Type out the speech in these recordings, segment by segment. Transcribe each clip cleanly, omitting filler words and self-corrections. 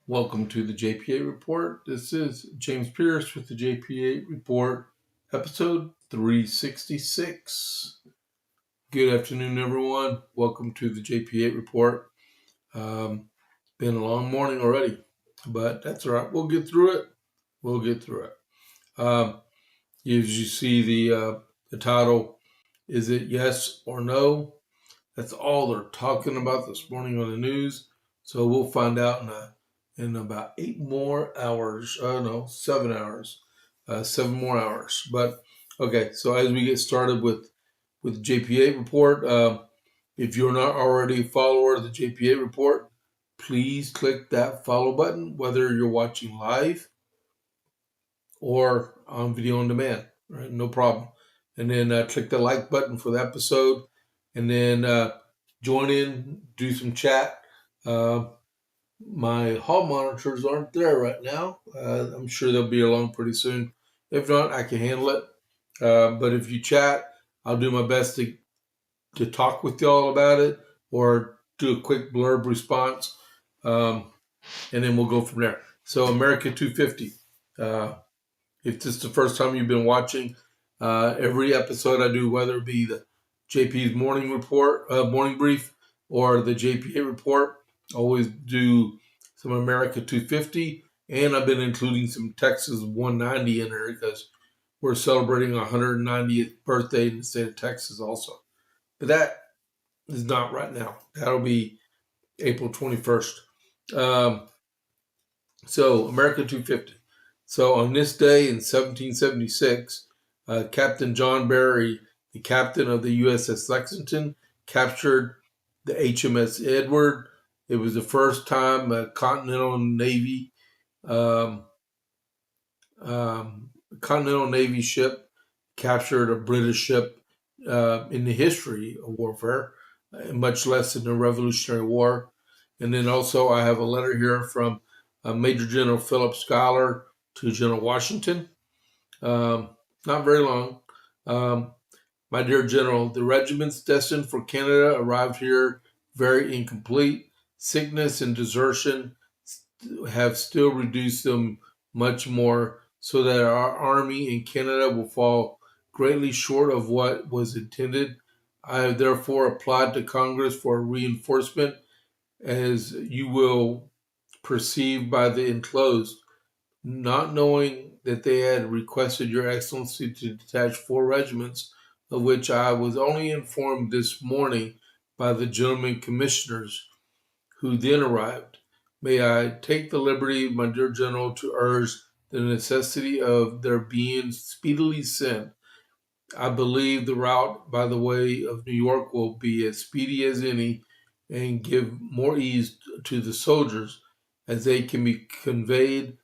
Welcome to the JP8 Report. This is James Pierce with the JP8 Report, episode 366. Good afternoon, everyone. Welcome to the JP8 Report. Been a long morning already, but that's all right. We'll get through it. As you see, the title, is it yes or no? That's all they're talking about this morning on the news. So we'll find out in about 7 hours, 7 more hours. But okay, so as we get started with JP8 Report, if you're not already a follower of the JP8 Report, please click that follow button, whether you're watching live or on video on demand, right? No problem. And then click the like button for the episode, and then join in, do some chat. My hall monitors aren't there right now. I'm sure they'll be along pretty soon. If not, I can handle it. But if you chat, I'll do my best to talk with y'all about it or do a quick blurb response. And then we'll go from there. So America 250. If this is the first time you've been watching, every episode I do, whether it be the JP's morning report, morning brief, or the JP8 report, always do some America 250, and I've been including some Texas 190 in there because we're celebrating our 190th birthday in the state of Texas also. But that is not right now. That'll be April 21st. So America 250. So on this day in 1776, Captain John Barry, the captain of the USS Lexington, captured the HMS Edward. It was the first time a Continental Navy ship captured a British ship in the history of warfare, much less in the Revolutionary War. And then also I have a letter here from Major General Philip Schuyler to General Washington. Not very long. My dear General, the regiments destined for Canada arrived here very incomplete. Sickness and desertion have still reduced them much more, so that our army in Canada will fall greatly short of what was intended. I have therefore applied to Congress for a reinforcement, as you will perceive by the enclosed. Not knowing that they had requested Your Excellency to detach 4 regiments, of which I was only informed this morning by the gentlemen commissioners who then arrived, may I take the liberty, my dear General, to urge the necessity of their being speedily sent. I believe the route by the way of New York will be as speedy as any and give more ease to the soldiers, as they can be conveyed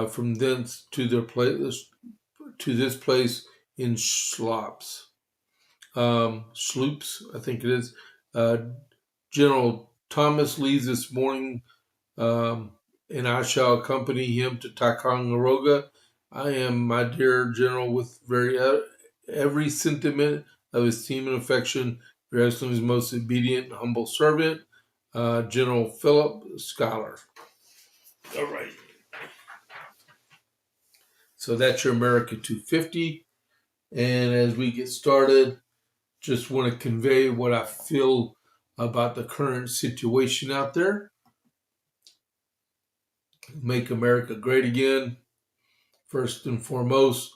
from thence to this place in sloops, I think it is. General Thomas leaves this morning, and I shall accompany him to Ticonderoga. I am, my dear General, with every sentiment of esteem and affection, Your Excellency's most obedient and humble servant, General Philip Schuyler. All right. So that's your America 250. And as we get started, just want to convey what I feel about the current situation out there. Make America great again. First and foremost,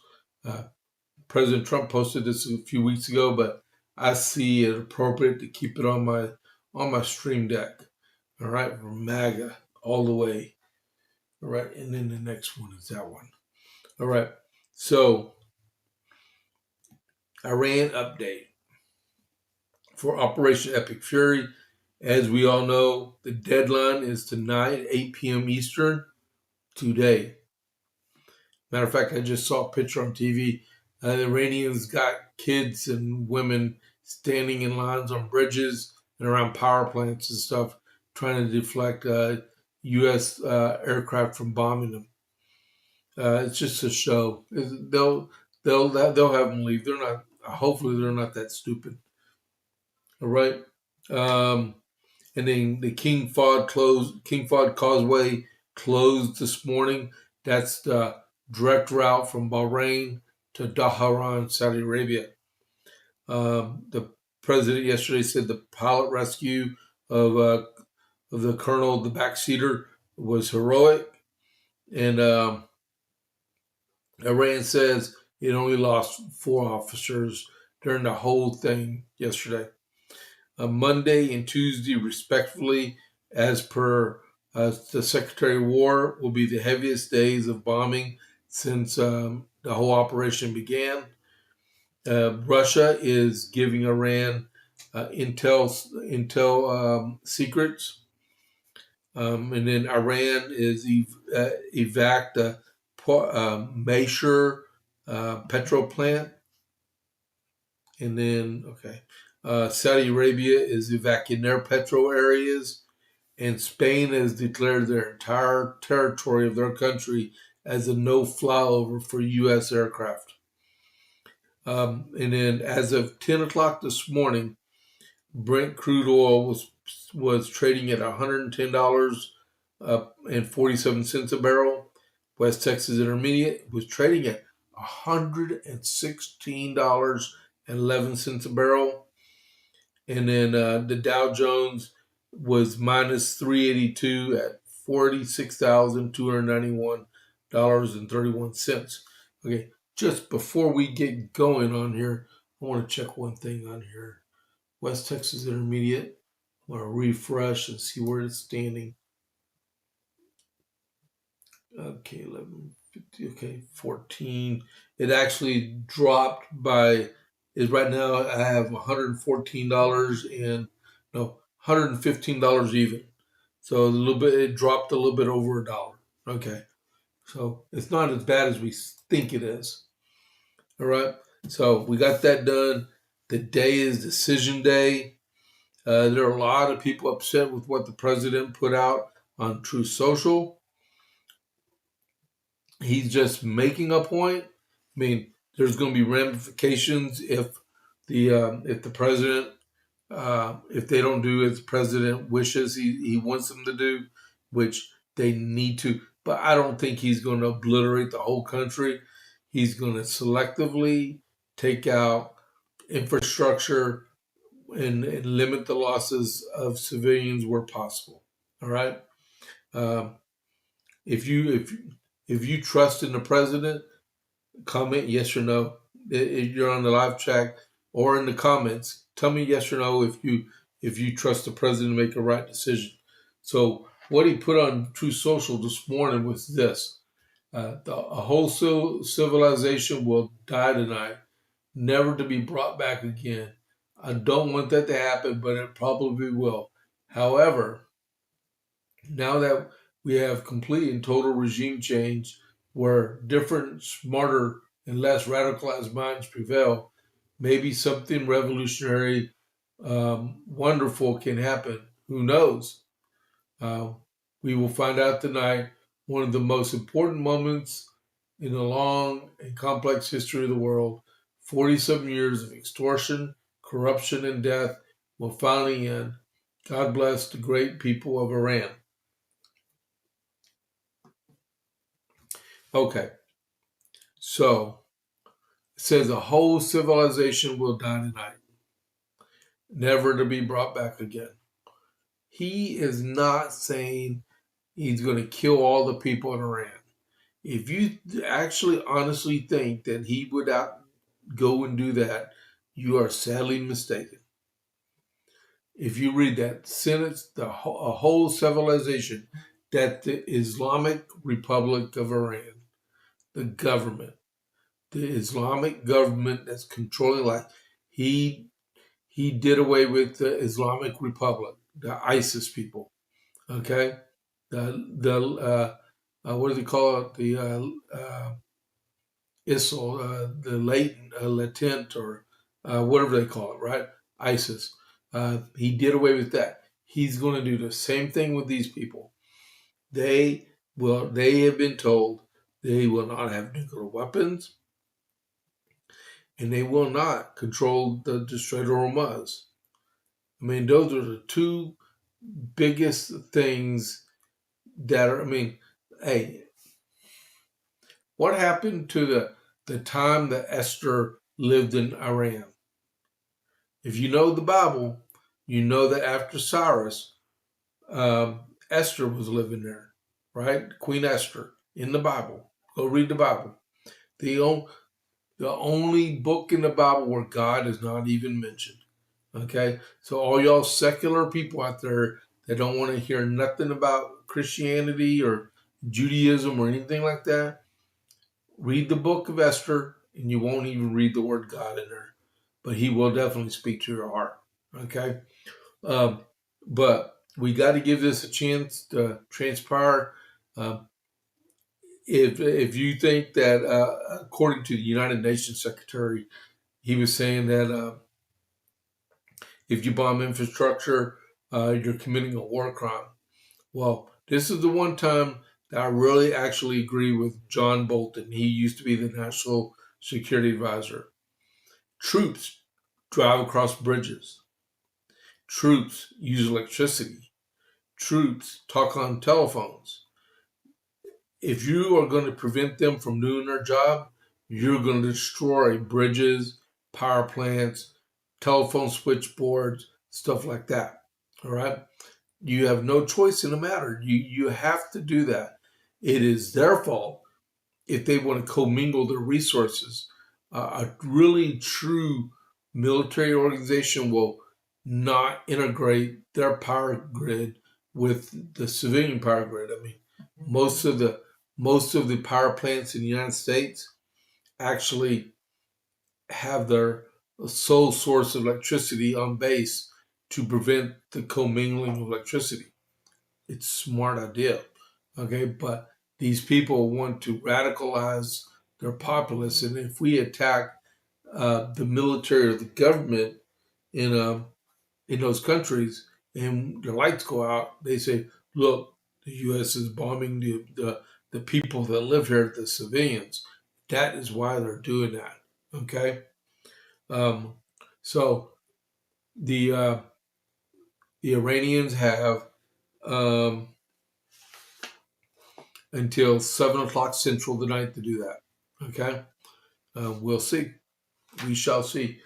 President Trump posted this a few weeks ago, but I see it appropriate to keep it on my stream deck. All right, from MAGA all the way. All right, and then the next one is that one. All right, so Iran update for Operation Epic Fury. As we all know, the deadline is tonight, 8 p.m. Eastern, today. Matter of fact, I just saw a picture on TV. The Iranians got kids and women standing in lines on bridges and around power plants and stuff, trying to deflect U.S. Aircraft from bombing them. It's just a show. They'll have them leave. They're not. Hopefully, they're not that stupid. All right. And then the King Fahd Causeway closed this morning. That's the direct route from Bahrain to Dhahran, Saudi Arabia. The president yesterday said the pilot rescue of the colonel, the backseater, was heroic, and Iran says it only lost 4 officers during the whole thing yesterday. Monday and Tuesday, respectively, as per the Secretary of War, will be the heaviest days of bombing since the whole operation began. Russia is giving Iran intel secrets, and then Iran is evac the Mesher petrol plant, and then Saudi Arabia is evacuating their petrol areas, and Spain has declared their entire territory of their country as a no flyover for U.S. aircraft. And then as of 10 o'clock this morning, Brent crude oil was trading at $110.47 a barrel. West Texas Intermediate was trading at $116.11 a barrel. And then the Dow Jones was minus 382 at $46,291.31. Okay, just before we get going on here, I want to check one thing on here. West Texas Intermediate. I want to refresh and see where it's standing. Okay, 1150. Okay, 14. It actually dropped by. Is right now I have $114 and $115 even. So a little bit. It dropped a little bit over $1. Okay, so it's not as bad as we think it is. All right. So we got that done. The day is decision day. There are a lot of people upset with what the president put out on Truth Social. He's just making a point. I mean, there's going to be ramifications if the president if they don't do as the president wishes he wants them to do, which they need to. But I don't think he's going to obliterate the whole country. He's going to selectively take out infrastructure and limit the losses of civilians where possible. All right. If you trust in the president, comment yes or no. If you're on the live chat or in the comments, tell me yes or no if you trust the president to make a right decision. So what he put on Truth Social this morning was this: a whole civilization will die tonight, never to be brought back again. I don't want that to happen, but it probably will. However, now that we have complete and total regime change where different, smarter, and less radicalized minds prevail, maybe something revolutionary, wonderful can happen. Who knows? We will find out tonight. One of the most important moments in the long and complex history of the world, 47 years of extortion, corruption, and death will finally end. God bless the great people of Iran. Okay, so it says a whole civilization will die tonight, never to be brought back again. He is not saying he's going to kill all the people in Iran. If you actually honestly think that he would go and do that, you are sadly mistaken. If you read that sentence, a whole civilization, that the Islamic Republic of Iran, the government, the Islamic government that's controlling life, he did away with the Islamic Republic. the ISIS people. Okay, the what do they call it? The ISIL, the latent, or whatever they call it, right? ISIS. He did away with that. He's going to do the same thing with these people. They will. They have been told they will not have nuclear weapons, and they will not control the Strait of Hormuz. I mean, those are the two biggest things that are. I mean, hey, what happened to the time that Esther lived in Iran? If you know the Bible, you know that after Cyrus, Esther was living there, right? Queen Esther in the Bible. Go read the Bible. The, the only book in the Bible where God is not even mentioned. Okay? So all y'all secular people out there that don't want to hear nothing about Christianity or Judaism or anything like that, read the book of Esther and you won't even read the word God in there. But he will definitely speak to your heart. Okay? But we got to give this a chance to transpire. If you think that, according to the United Nations Secretary, he was saying that if you bomb infrastructure, you're committing a war crime. Well, this is the one time that I really actually agree with John Bolton. He used to be the National Security Advisor. Troops drive across bridges. Troops use electricity. Troops talk on telephones. If you are going to prevent them from doing their job, you're going to destroy bridges, power plants, telephone switchboards, stuff like that. All right? You have no choice in the matter. You have to do that. It is their fault if they want to commingle their resources. A really true military organization will not integrate their power grid with the civilian power grid. I mean, most of the power plants in the United States actually have their sole source of electricity on base to prevent the commingling of electricity. It's a smart idea, okay? But these people want to radicalize their populace, and if we attack the military or the government in those countries and the lights go out, they say, "Look, the U.S. is bombing the people that live here, the civilians." That is why they're doing that. Okay, um, so the uh, the Iranians have um, until 7 o'clock Central tonight to do that. Okay, we'll see. We shall see.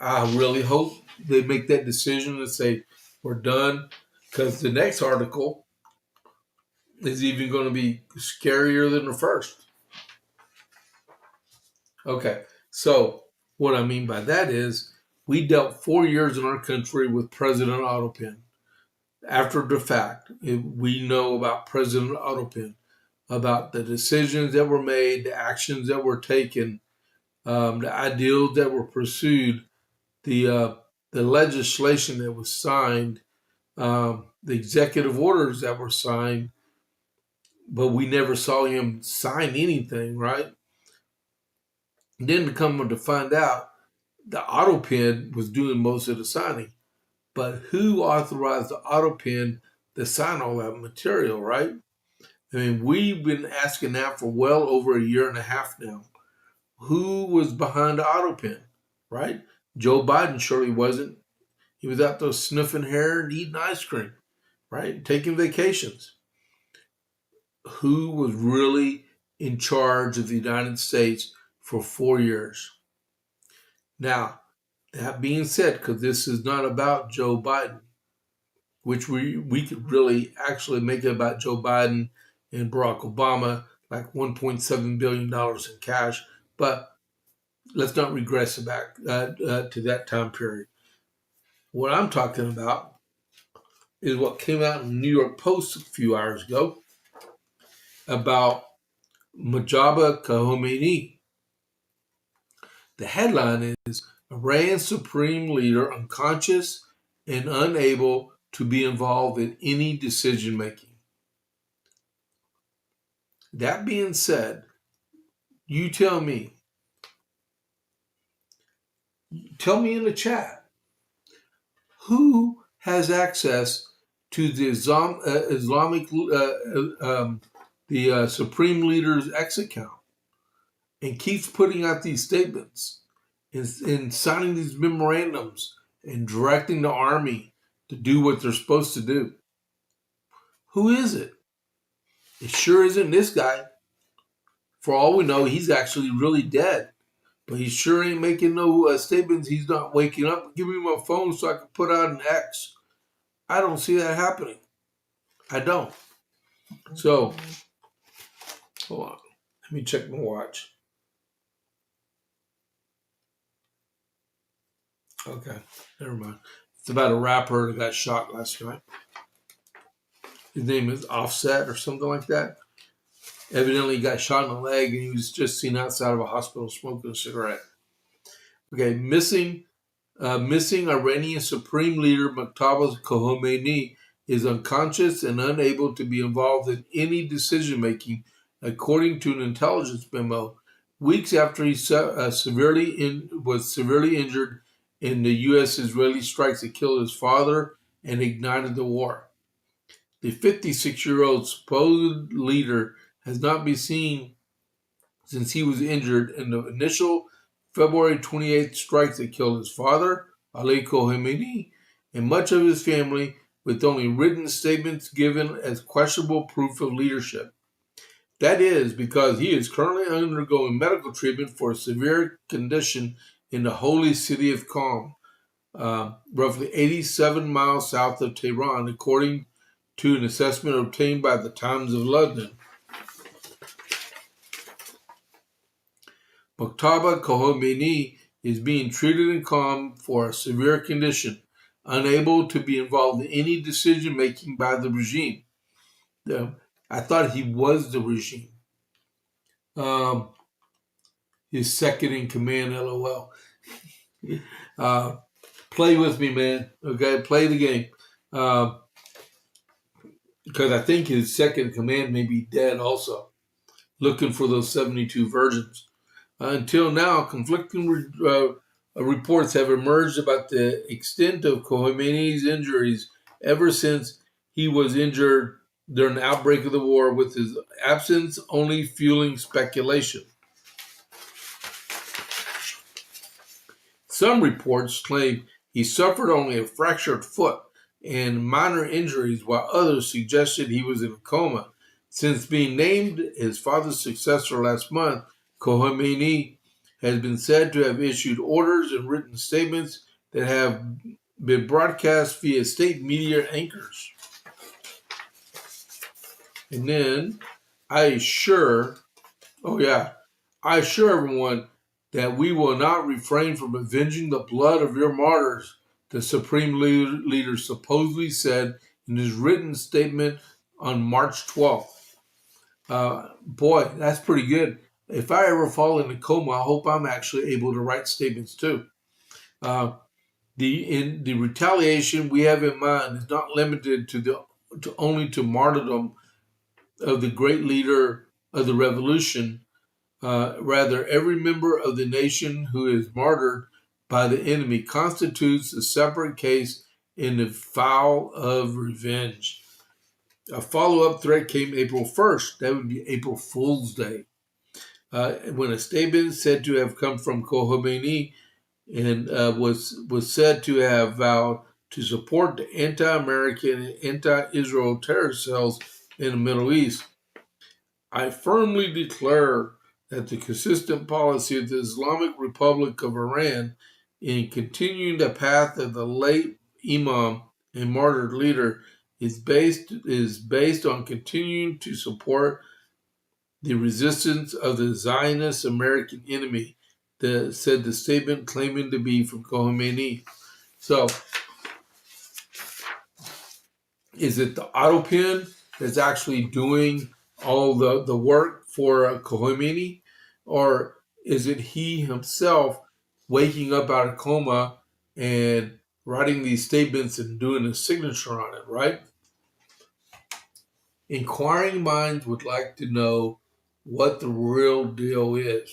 I really hope they make that decision and say we're done, because the next article is even going to be scarier than the first. Okay, so what I mean by that is we dealt 4 years in our country with President Autopin. After the fact, we know about President Autopin, about the decisions that were made, the actions that were taken, the ideals that were pursued, the legislation that was signed, the executive orders that were signed, but we never saw him sign anything, right? And then to come to find out, the Autopin was doing most of the signing. But who authorized the Autopin to sign all that material, right? I mean, we've been asking that for well over a year and a half now. Who was behind the Autopin, right? Joe Biden surely wasn't. He was out there sniffing hair and eating ice cream, right? Taking vacations. Who was really in charge of the United States for 4 years? Now, that being said, because this is not about Joe Biden, which we could really actually make it about Joe Biden and Barack Obama, like $1.7 billion in cash, but let's not regress back to that time period. What I'm talking about is what came out in the New York Post a few hours ago about Mojtaba Khamenei. The headline is Iran's supreme leader unconscious and unable to be involved in any decision making. That being said, you tell me in the chat, who has access to the Supreme Leader's X account and keeps putting out these statements and signing these memorandums and directing the army to do what they're supposed to do? Who is it? It sure isn't this guy. For all we know, he's actually really dead. But he sure ain't making no statements. He's not waking up. Give me my phone so I can put out an X. I don't see that happening. I don't. So, hold on. Let me check my watch. Okay, never mind. It's about a rapper that got shot last night. His name is Offset or something like that. Evidently, he got shot in the leg and he was just seen outside of a hospital smoking a cigarette. Okay, missing Iranian Supreme Leader Muqtada Khamenei is unconscious and unable to be involved in any decision-making, according to an intelligence memo, weeks after he was severely injured in the U.S.-Israeli strikes that killed his father and ignited the war. The 56-year-old supposed leader has not been seen since he was injured in the initial February 28th strikes that killed his father, Ali Khamenei, and much of his family, with only written statements given as questionable proof of leadership. That is because he is currently undergoing medical treatment for a severe condition in the holy city of Qom, roughly 87 miles south of Tehran, according to an assessment obtained by the Times of London. Muqtada Khamenei is being treated in Qom for a severe condition, unable to be involved in any decision-making by the regime. I thought he was the regime. His second in command, LOL. Play with me, man. Okay, play the game. Because I think his second in command may be dead also. Looking for those 72 virgins. Until now, conflicting reports have emerged about the extent of Khamenei's injuries ever since he was injured during the outbreak of the war, with his absence only fueling speculation. Some reports claim he suffered only a fractured foot and minor injuries, while others suggested he was in a coma. Since being named his father's successor last month, Khamenei has been said to have issued orders and written statements that have been broadcast via state media anchors. And then I assure everyone that we will not refrain from avenging the blood of your martyrs, the Supreme Leader supposedly said in his written statement on March 12th. Boy, that's pretty good. If I ever fall in a coma, I hope I'm actually able to write statements too. The retaliation we have in mind is not limited to only to martyrdom of the great leader of the revolution. Rather, every member of the nation who is martyred by the enemy constitutes a separate case in the file of revenge. A follow-up threat came April 1st. That would be April Fool's Day, when a statement said to have come from Khamenei and was said to have vowed to support the anti-American and anti-Israel terror cells in the Middle East. I firmly declare that the consistent policy of the Islamic Republic of Iran in continuing the path of the late Imam and martyred leader is based on continuing to support the resistance of the Zionist American enemy, said the statement claiming to be from Khamenei. So, is it the auto pen that's actually doing all the work for Khamenei, or is it he himself waking up out of coma and writing these statements and doing a signature on it, right? Inquiring minds would like to know what the real deal is.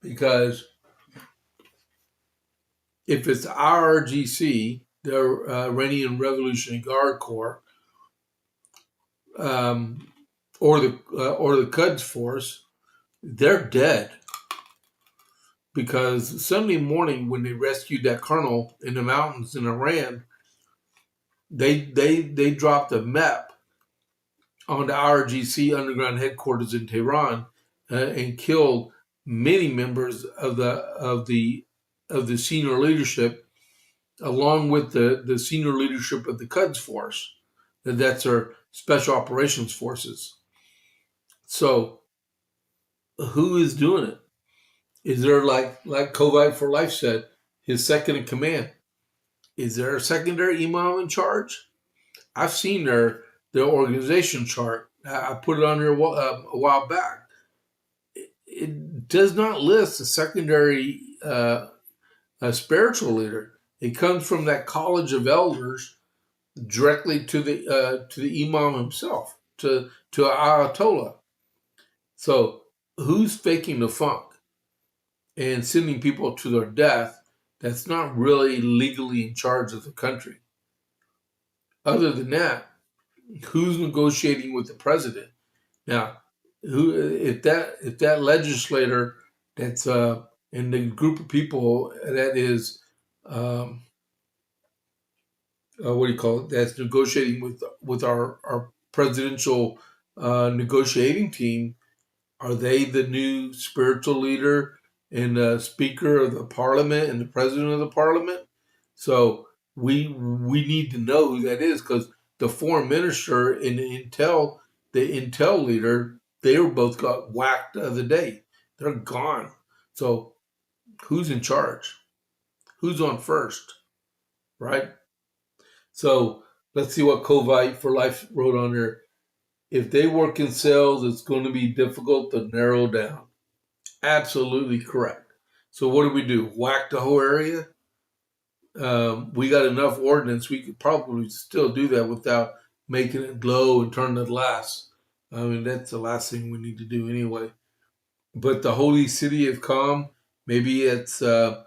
Because if it's IRGC, the Iranian Revolutionary Guard Corps, or the Quds Force, they're dead. Because Sunday morning, when they rescued that colonel in the mountains in Iran, they dropped a map on the IRGC underground headquarters in Tehran and killed many members of the senior leadership, along with the senior leadership of the Quds Force. That's our special operations forces. So, who is doing it? Is there, like Kovite for Life said, his second in command? Is there a secondary imam in charge? I've seen their organization chart. I put it on there a while back. It does not list a secondary a spiritual leader. It comes from that college of elders directly to the imam himself, to Ayatollah. So who's faking the funk and sending people to their death that's not really legally in charge of the country? Other than that, who's negotiating with the president? Now, if that legislator that's in the group of people that is what do you call it? That's negotiating with our presidential negotiating team. Are they the new spiritual leader and speaker of the parliament and the president of the parliament? So we need to know who that is, because the foreign minister and the intel leader, they were both got whacked the other day. They're gone. So who's in charge? Who's on first? Right? So let's see what Kovite for Life wrote on there. If they work in cells, it's going to be difficult to narrow down. Absolutely correct. So what do? Whack the whole area? We got enough ordnance. We could probably still do that without making it glow and turn it last. I mean, that's the last thing we need to do anyway. But the holy city of Qom, maybe it's a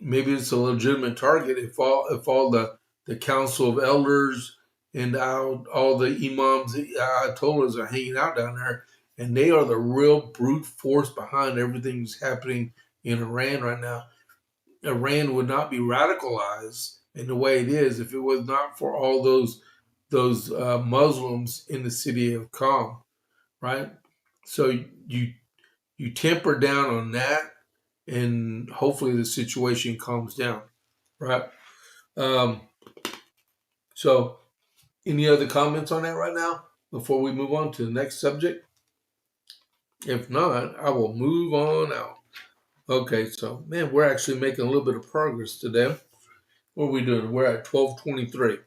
legitimate target if all the council of elders and all the imams, the ayatollahs are hanging out down there, and they are the real brute force behind everything that's happening in Iran right now. Iran would not be radicalized in the way it is if it was not for all those Muslims in the city of Qom, right? So you temper down on that, and hopefully the situation calms down, right? So, any other comments on that right now before we move on to the next subject? If not, I will move on out. Okay, so man, we're actually making a little bit of progress today. What are we doing? We're at 12:23.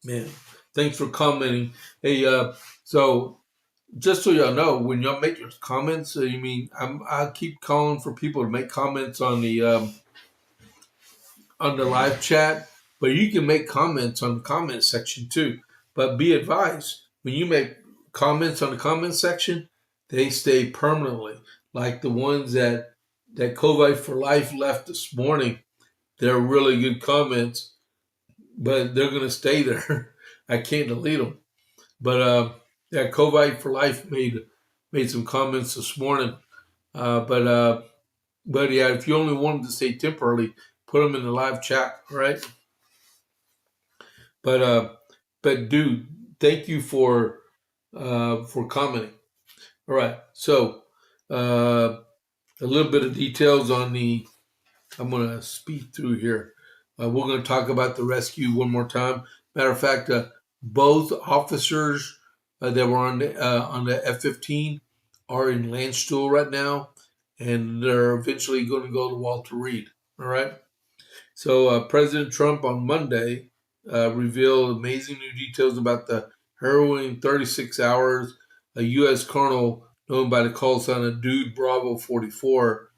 Man, thanks for commenting. Hey, so just so y'all know, when y'all make your comments, I keep calling for people to make comments on the live chat, but you can make comments on the comment section too. But be advised, when you make comments on the comment section, they stay permanently. Like the ones that Kovite for Life left this morning, they're really good comments, but they're going to stay there. I can't delete them. But that Kovite for Life made some comments this morning. But yeah, if you only want them to stay temporarily, put them in the live chat, right? But dude, thank you for commenting. All right, so a little bit of details on the. I'm going to speed through here. We're going to talk about the rescue one more time. Matter of fact, both officers that were on the F-15 are in Landstuhl right now, and they're eventually going to go to Walter Reed. All right. So President Trump on Monday revealed amazing new details about the harrowing 36 hours a U.S. colonel known by the call sign of Dude Bravo 44.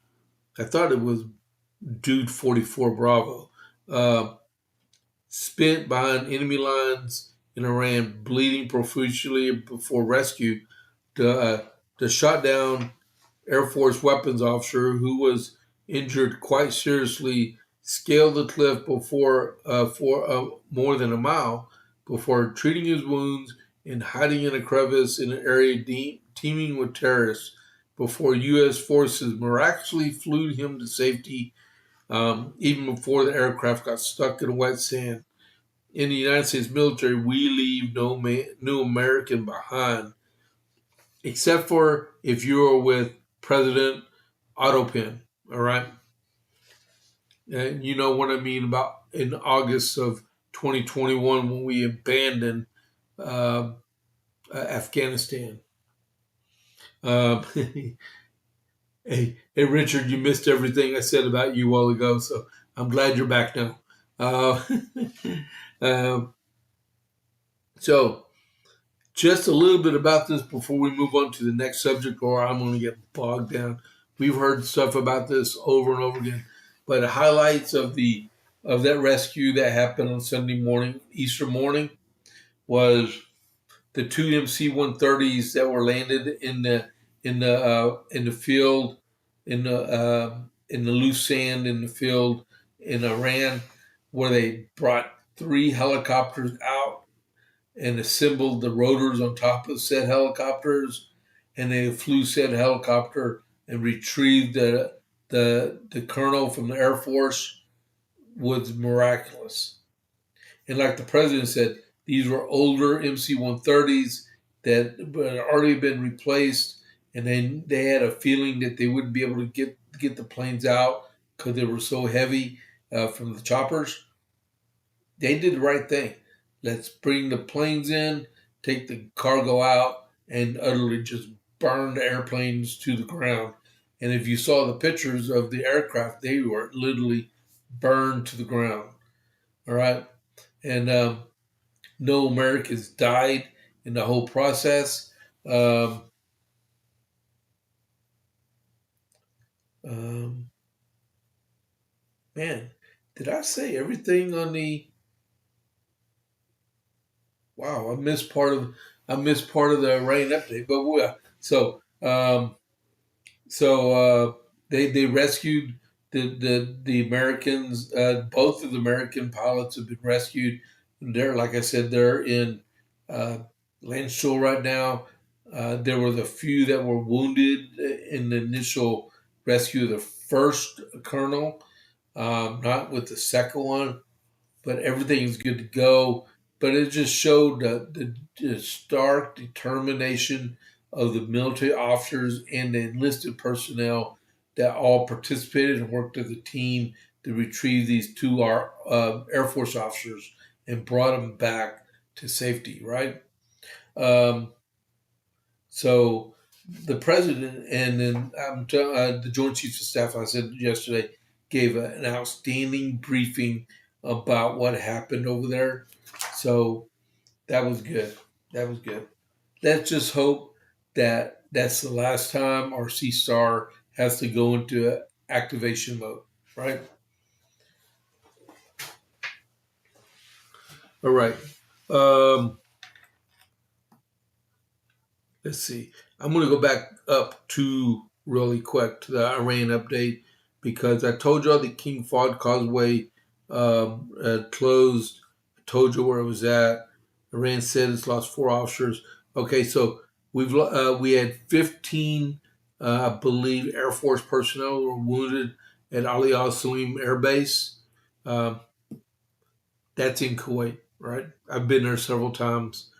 I thought it was Dude 44 Bravo. Spent behind enemy lines in Iran, bleeding profusely before rescue. The shot down Air Force weapons officer, who was injured quite seriously, scaled the cliff for more than a mile before treating his wounds and hiding in a crevice in an area teeming with terrorists before U.S. forces miraculously flew him to safety, even before the aircraft got stuck in wet sand. In the United States military, we leave no American behind, except for if you are with President Autopin, all right? And you know what I mean about in August of 2021 when we abandoned Afghanistan. Hey, Richard, you missed everything I said about you a while ago, so I'm glad you're back now. Uh, so, just a little bit about this before we move on to the next subject, or I'm going to get bogged down. We've heard stuff about this over and over again, but the highlights of that rescue that happened on Sunday morning, Easter morning, was the two MC-130s that were landed in the field in the loose sand in the field in Iran, where they brought 3 helicopters out and assembled the rotors on top of said helicopters, and they flew said helicopter and retrieved the colonel from the Air Force. Was miraculous. And like the president said, these were older MC-130s that had already been replaced, and then they had a feeling that they wouldn't be able to get the planes out because they were so heavy from the choppers. They did the right thing. Let's bring the planes in, take the cargo out, and utterly just burn the airplanes to the ground. And if you saw the pictures of the aircraft, they were literally burned to the ground. All right. And no Americans died in the whole process. Um, man, did I say everything on the? Wow, I missed part of the rain update. But they rescued the Americans. Both of the American pilots have been rescued. They're, like I said, they're in Landstuhl right now. There were the few that were wounded in the initial rescue of the first colonel, not with the second one, but everything's good to go. But it just showed the stark determination of the military officers and the enlisted personnel that all participated and worked as a team to retrieve these 2 Air Force officers and brought them back to safety, right? So the president and then the Joint Chiefs of Staff, I said yesterday, gave an outstanding briefing about what happened over there. So that was good. That was good. Let's just hope that that's the last time our Sea Star has to go into activation mode, right? All right. Let's see. I'm going to go back up to really quick to the Iran update because I told y'all the King Fahd Causeway closed. I told you where it was at. Iran said it's lost 4 officers. Okay, so we had 15, I believe, Air Force personnel who were wounded at Ali Al Salim Air Base. That's in Kuwait, right? I've been there several times.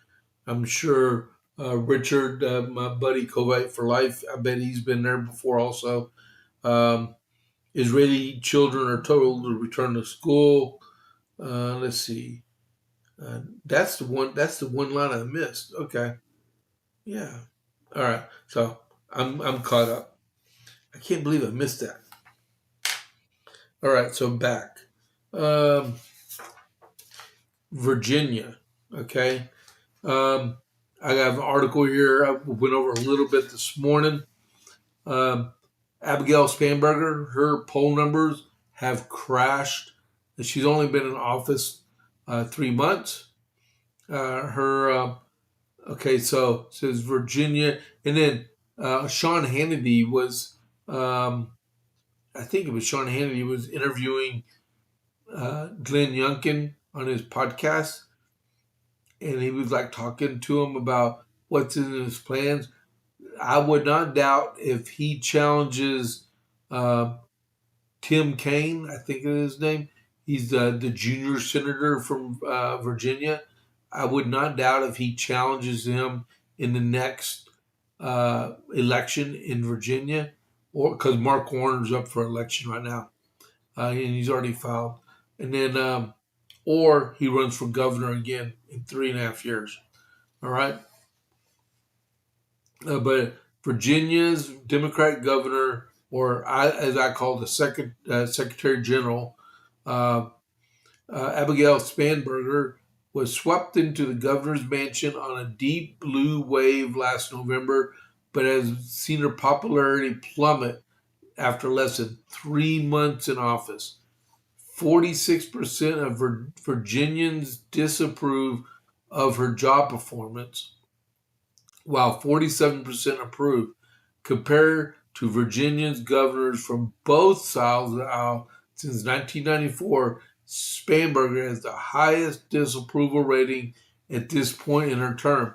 I'm sure Richard, my buddy, Kuwait for life, I bet he's been there before also. Israeli children are told to return to school. Let's see. That's the one. That's the one line I missed. Okay. Yeah. All right. So I'm caught up. I can't believe I missed that. All right. So I'm back. Virginia. Okay. I have an article here. I went over a little bit this morning. Abigail Spanburger, her poll numbers have crashed. She's only been in office 3 months. Okay, so it says Virginia, and then Sean Hannity was, I think it was Sean Hannity was interviewing Glenn Youngkin on his podcast, and he was like talking to him about what's in his plans. I would not doubt if he challenges Tim Kaine, I think is his name. He's the junior senator from Virginia. I would not doubt if he challenges him in the next election in Virginia, or because Mark Warner's up for election right now, and he's already filed. And then, or he runs for governor again in 3.5 years. All right. But Virginia's Democratic governor, or as I call the Secretary General, Abigail Spanburger, was swept into the governor's mansion on a deep blue wave last November, but has seen her popularity plummet after less than 3 months in office. 46% of Virginians disapprove of her job performance, while 47% approve, compared to Virginia's governors from both sides of the aisle since 1994. Spanburger has the highest disapproval rating at this point in her term.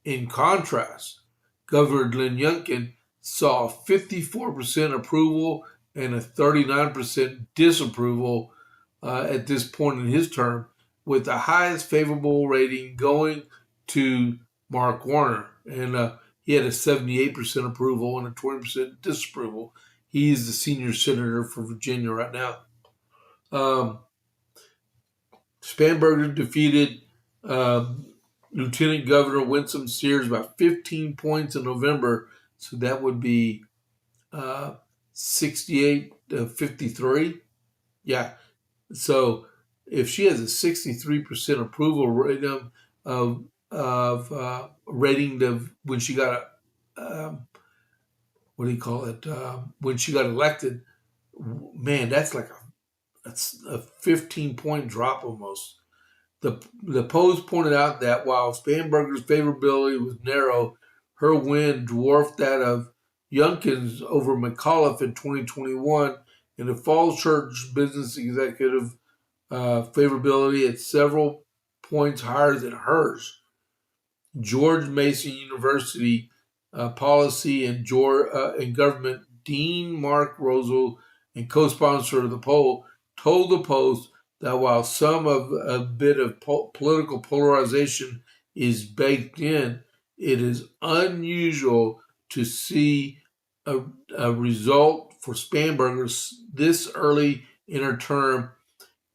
In contrast, Governor Glenn Youngkin saw 54% approval and a 39% disapproval at this point in his term, with the highest favorable rating going to Mark Warner. And he had a 78% approval and a 20% disapproval. He's the senior senator for Virginia right now. Spanburger defeated Lieutenant Governor Winsome Sears by 15 points in November, so that would be 68 to 53. Yeah, so if she has a 63% approval rating rating when she got when she got elected, man, that's a 15-point drop almost. The polls pointed out that while Spanburger's favorability was narrow, her win dwarfed that of Youngkin's over McAuliffe in 2021, and the Falls Church business executive favorability at several points higher than hers. George Mason University policy and government dean Mark Rosal, and co-sponsor of the poll, told the Post that while some of a bit of political polarization is baked in, it is unusual to see a result for Spanburger this early in her term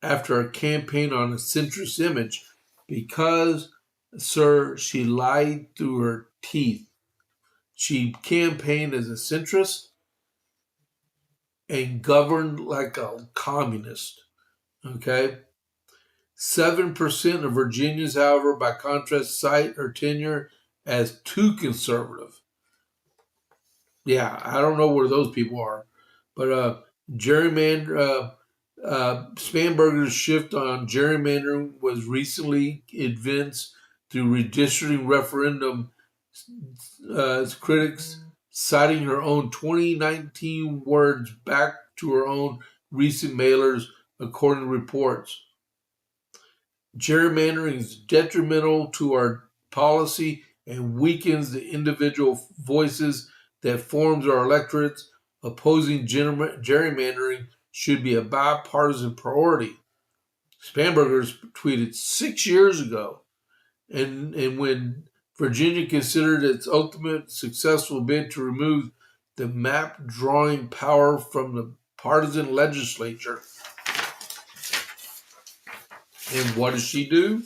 after a campaign on a centrist image, because, sir, she lied through her teeth. She campaigned as a centrist and governed like a communist. Okay? 7% of Virginians, however, by contrast, cite her tenure as too conservative. Yeah, I don't know where those people are. But Spanburger's shift on gerrymandering was recently advanced through redistricting referendum. Critics citing her own 2019 words back to her own recent mailers, according to reports. Gerrymandering is detrimental to our policy and weakens the individual voices that forms our electorates. Opposing gerrymandering should be a bipartisan priority. Spanburger tweeted 6 years ago, and when Virginia considered its ultimate successful bid to remove the map drawing power from the partisan legislature. And what does she do?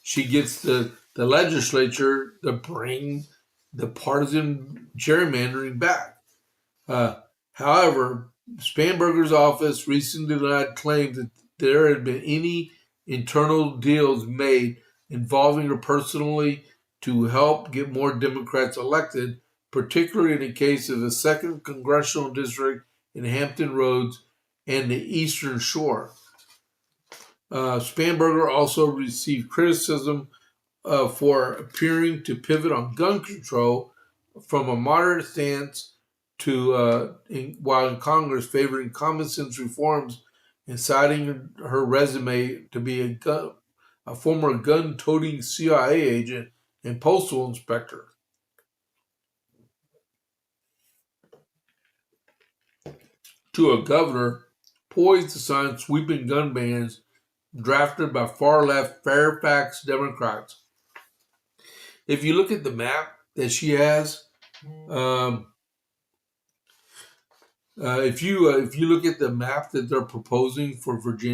She gets the legislature to bring the partisan gerrymandering back. However, Spanburger's office recently denied claims that there had been any internal deals made involving her personally to help get more Democrats elected, particularly in the case of the 2nd Congressional District in Hampton Roads and the Eastern Shore. Spanburger also received criticism for appearing to pivot on gun control from a moderate stance to while in Congress favoring common sense reforms and citing her resume to be a former gun-toting CIA agent and postal inspector. To a governor poised to sign sweeping gun bans drafted by far-left Fairfax Democrats. If you look at the map that she has, if you look at the map that they're proposing for Virginia,